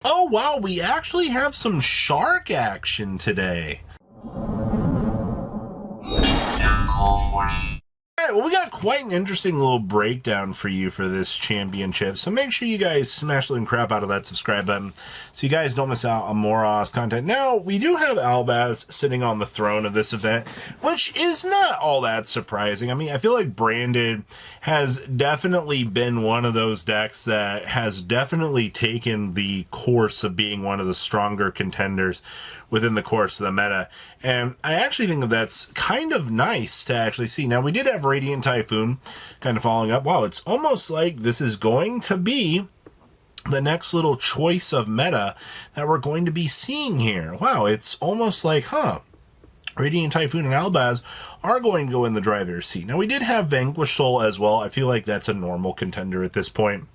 Oh wow, we actually have some shark action today. Alright, well we got quite an interesting little breakdown for you for this championship, so make sure you guys smash the crap out of that subscribe button so you guys don't miss out on more content. Now, we do have Albaz sitting on the throne of this event, which is not all that surprising. I mean, I feel like Branded has definitely been one of those decks that has definitely taken the course of being one of the stronger contenders within the course of the meta, and I actually think that that's kind of nice to actually see. Now, we did have Radiant Typhoon kind of following up. Wow, it's almost like this is going to be the next little choice of meta that we're going to be seeing here. Wow, it's almost like, Radiant Typhoon and Albaz are going to go in the driver's seat. Now, we did have Vanquish Soul as well. I feel like that's a normal contender at this point.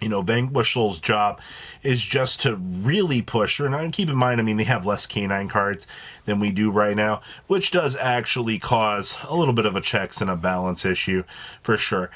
You know, Vanquish Soul's job is just to really push her. And keep in mind, I mean, they have less canine cards than we do right now, which does actually cause a little bit of a checks and a balance issue for sure.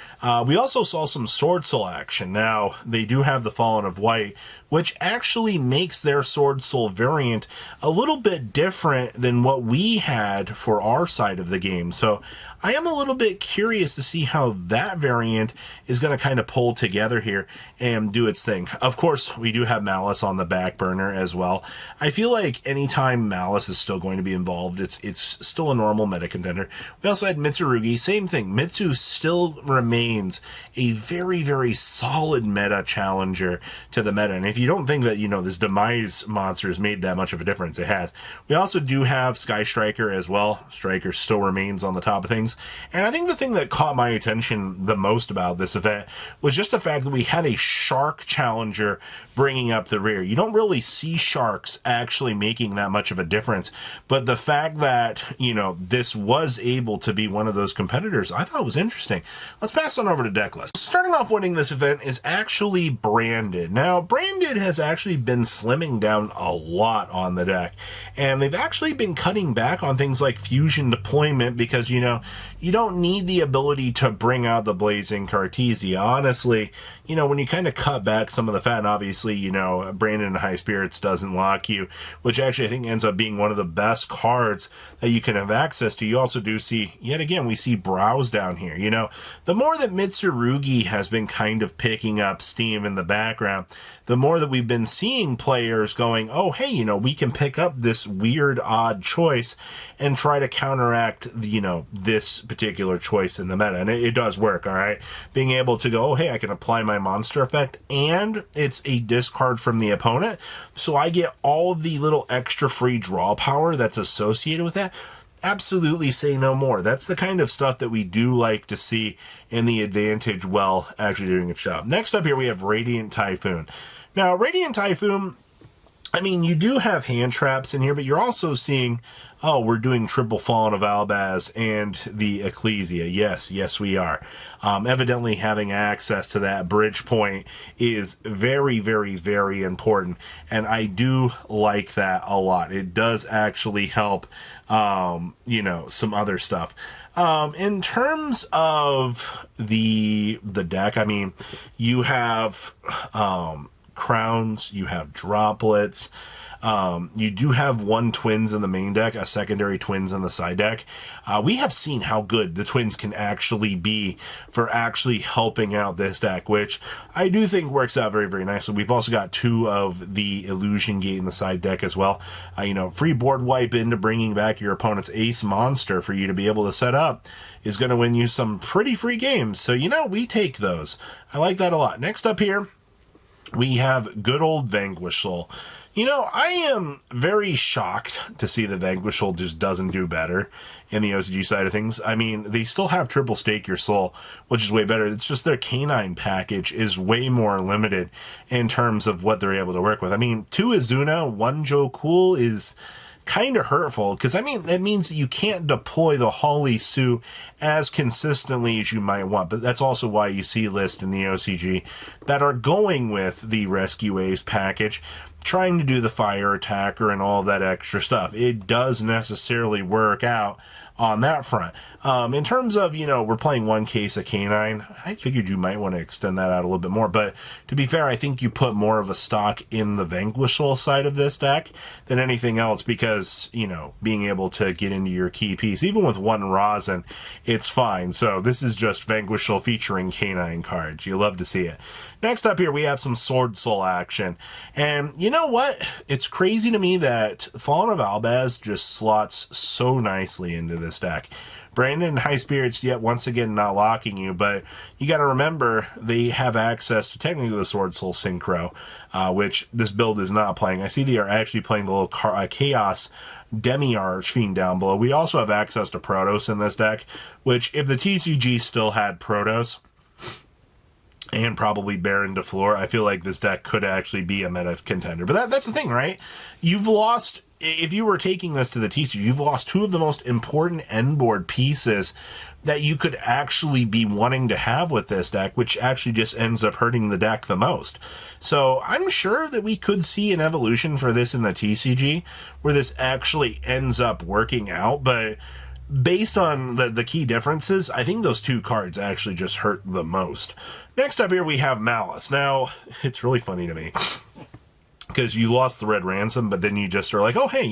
We also saw some Sword Soul action. Now, they do have the Fallen of White, which actually makes their Sword Soul variant a little bit different than what we had for our side of the game. So I am a little bit curious to see how that variant is going to kind of pull together here and do its thing. Of course, we do have Maliss on the back burner as well. I feel like anytime Maliss is still going to be involved, it's still a normal meta contender. We also had Mitsurugi, same thing. Mitsu still remains a very, very solid meta challenger to the meta. And if you don't think that, you know, this Demise monster has made that much of a difference, it has. We also do have Sky Striker as well. Striker still remains on the top of things. And I think the thing that caught my attention the most about this event was just the fact that we had a shark challenger bringing up the rear. You don't really see sharks actually making that much of a difference, but the fact that, you know, this was able to be one of those competitors, I thought was interesting. Let's pass on over to deck list. Starting off winning this event is actually Branded. Now, Branded has actually been slimming down a lot on the deck, and they've actually been cutting back on things like fusion deployment because, you know, you don't need the ability to bring out the Blazing Cartesia. Honestly, you know, when you kind of cut back some of the fat, and obviously, you know, Branded in High Spirits doesn't lock you, which actually I think ends up being one of the best cards that you can have access to. You also do see, yet again, we see Browse down here. You know, the more that Mitsurugi has been kind of picking up steam in the background, the more that we've been seeing players going, oh, hey, you know, we can pick up this weird, odd choice and try to counteract, you know, this particular choice in the meta. And it does work, all right? Being able to go, oh, hey, I can apply my monster effect, and it's a discard from the opponent, so I get all of the little extra free draw power that's associated with that. Absolutely say no more. That's the kind of stuff that we do like to see in the Advantage well actually doing its job. Next up here, we have Radiant Typhoon. Now, Radiant Typhoon, I mean, you do have hand traps in here, but you're also seeing, oh, we're doing triple Fallen of Albaz and the Ecclesia. Yes, we are. Evidently, having access to that bridge point is very, very, very important, and I do like that a lot. It does actually help, you know, some other stuff. In terms of the deck, I mean, you have crowns, you have droplets, you do have one twins in the main deck, a secondary twins in the side deck. We have seen how good the twins can actually be for actually helping out this deck, which I do think works out very, very nicely. We've also got two of the Illusion Gate in the side deck as well. You know, free board wipe into bringing back your opponent's ace monster for you to be able to set up is going to win you some pretty free games. So, you know, we take those. I like that a lot. Next up here, we have good old Vanquish Soul. You know, I am very shocked to see that Vanquish Soul just doesn't do better in the OCG side of things. I mean, they still have triple stake your soul, which is way better. It's just their canine package is way more limited in terms of what they're able to work with. I mean, 2 Izuna, 1 Joe Cool is kind of hurtful, because I mean, that means that you can't deploy the Holly Sue as consistently as you might want, but that's also why you see lists in the OCG that are going with the Rescue Ace package, trying to do the fire attacker and all that extra stuff. It does necessarily work out on that front. In terms of, we're playing one case of Canine, I figured you might want to extend that out a little bit more, but to be fair, I think you put more of a stock in the Vanquish Soul side of this deck than anything else because, being able to get into your key piece, even with one rosin, it's fine. So this is just Vanquish Soul featuring Canine cards. You love to see it. Next up here, we have some Sword Soul action. And you know what? It's crazy to me that Fallen of Albaz just slots so nicely into this deck. Brandon and High Spirits, yet once again not locking you, but you got to remember they have access to technically the Sword Soul Synchro, which this build is not playing. I see they are actually playing the little Chaos Demi Archfiend down below. We also have access to Protoss in this deck, which if the TCG still had Protoss, and probably Baron de Fleur, I feel like this deck could actually be a meta contender. But that's the thing, right? You've lost, if you were taking this to the TCG, you've lost two of the most important end board pieces that you could actually be wanting to have with this deck, which actually just ends up hurting the deck the most. So I'm sure that we could see an evolution for this in the TCG, where this actually ends up working out, but based on the key differences, I think those two cards actually just hurt the most. Next up here, we have Maliss. Now, it's really funny to me because you lost the red ransom, but then you just are like, oh, hey,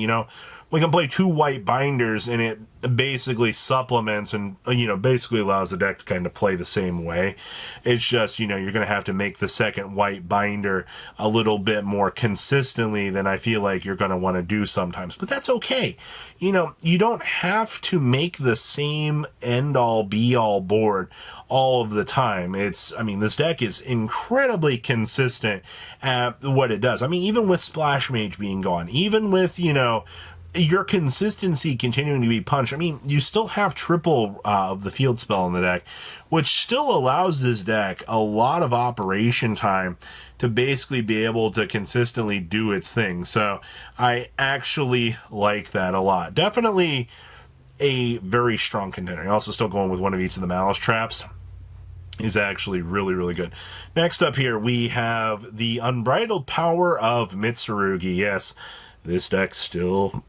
we can play 2 white binders, and it basically supplements and, basically allows the deck to kind of play the same way. It's just, you're going to have to make the second white binder a little bit more consistently than I feel like you're going to want to do sometimes. But that's okay. You don't have to make the same end-all, be-all board all of the time. This deck is incredibly consistent at what it does. Even with Splash Mage being gone, even with, your consistency continuing to be punched. You still have triple of the field spell in the deck, which still allows this deck a lot of operation time to basically be able to consistently do its thing. So I actually like that a lot. Definitely a very strong contender. I'm also still going with one of each of the Maliss traps. Is actually really, really good. Next up here, we have the Unbridled Power of Mitsurugi. Yes, this deck still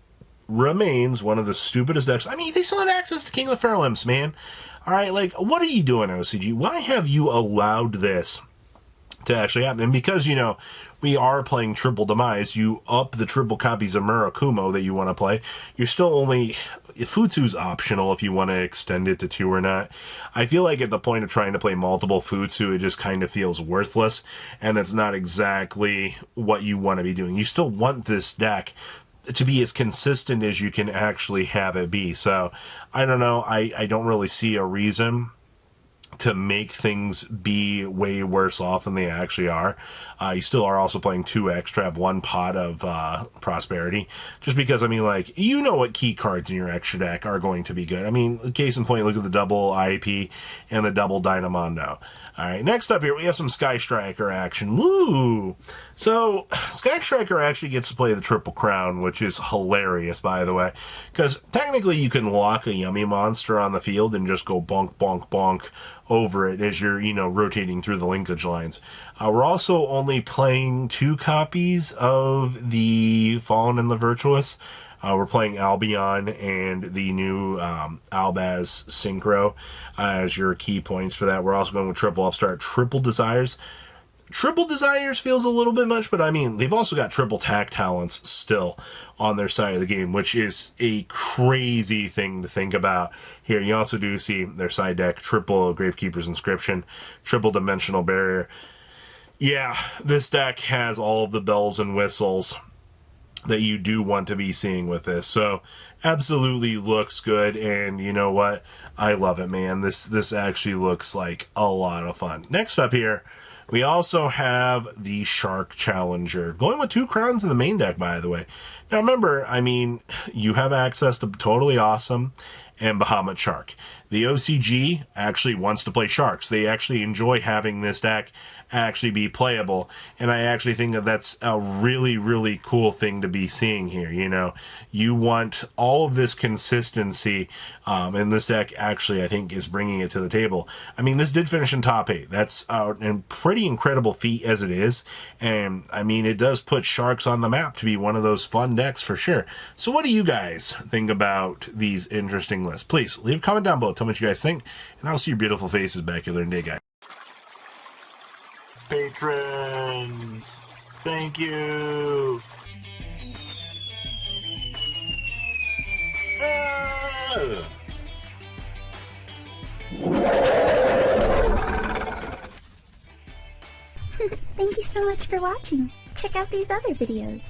remains one of the stupidest decks. They still have access to King of the Fair Limps, man. All right, what are you doing, OCG? Why have you allowed this to actually happen? And because, we are playing Triple Demise, you up the triple copies of Murakumo that you want to play. You're still only... Futsu's optional if you want to extend it to 2 or not. I feel like at the point of trying to play multiple Futsu, it just kind of feels worthless, and that's not exactly what you want to be doing. You still want this deck to be as consistent as you can actually have it be. So, I don't know. I don't really see a reason to make things be way worse off than they actually are. You still are also playing 2 extra, have 1 pot of Prosperity. Just because, what key cards in your extra deck are going to be good. Case in point, look at the double IAP and the double Dynamondo. Alright, next up here, we have some Sky Striker action. Woo! So, Sky Striker actually gets to play the Triple Crown, which is hilarious, by the way. Because technically you can lock a Yummy Monster on the field and just go bonk, bonk, bonk over it as you're, rotating through the linkage lines. We're also only playing 2 copies of the Fallen and the Virtuous. We're playing Albion and the new Albaz Synchro as your key points for that. We're also going with Triple Upstart, Triple Desires. Triple Desires feels a little bit much, but they've also got Triple Tack Talents still on their side of the game, which is a crazy thing to think about. Here, you also do see their side deck, Triple Gravekeeper's Inscription, Triple Dimensional Barrier. Yeah, this deck has all of the bells and whistles that you do want to be seeing with this. So, absolutely looks good, and you know what? I love it, man. This actually looks like a lot of fun. Next up here, we also have the Shark Challenger. Going with 2 crowns in the main deck, by the way. Now remember, you have access to Totally Awesome and Bahamut Shark. The OCG actually wants to play Sharks. They actually enjoy having this deck actually be playable, and I actually think that that's a really, really cool thing to be seeing here. You want all of this consistency, and this deck actually, I think, is bringing it to the table. This did finish in top 8. That's a pretty incredible feat as it is, and it does put Sharks on the map to be one of those fun decks for sure. So what do you guys think about these interesting list. Please leave a comment down below. Tell me what you guys think, and I'll see your beautiful faces back here later today, guys. Patrons, thank you. Thank you so much for watching. Check out these other videos.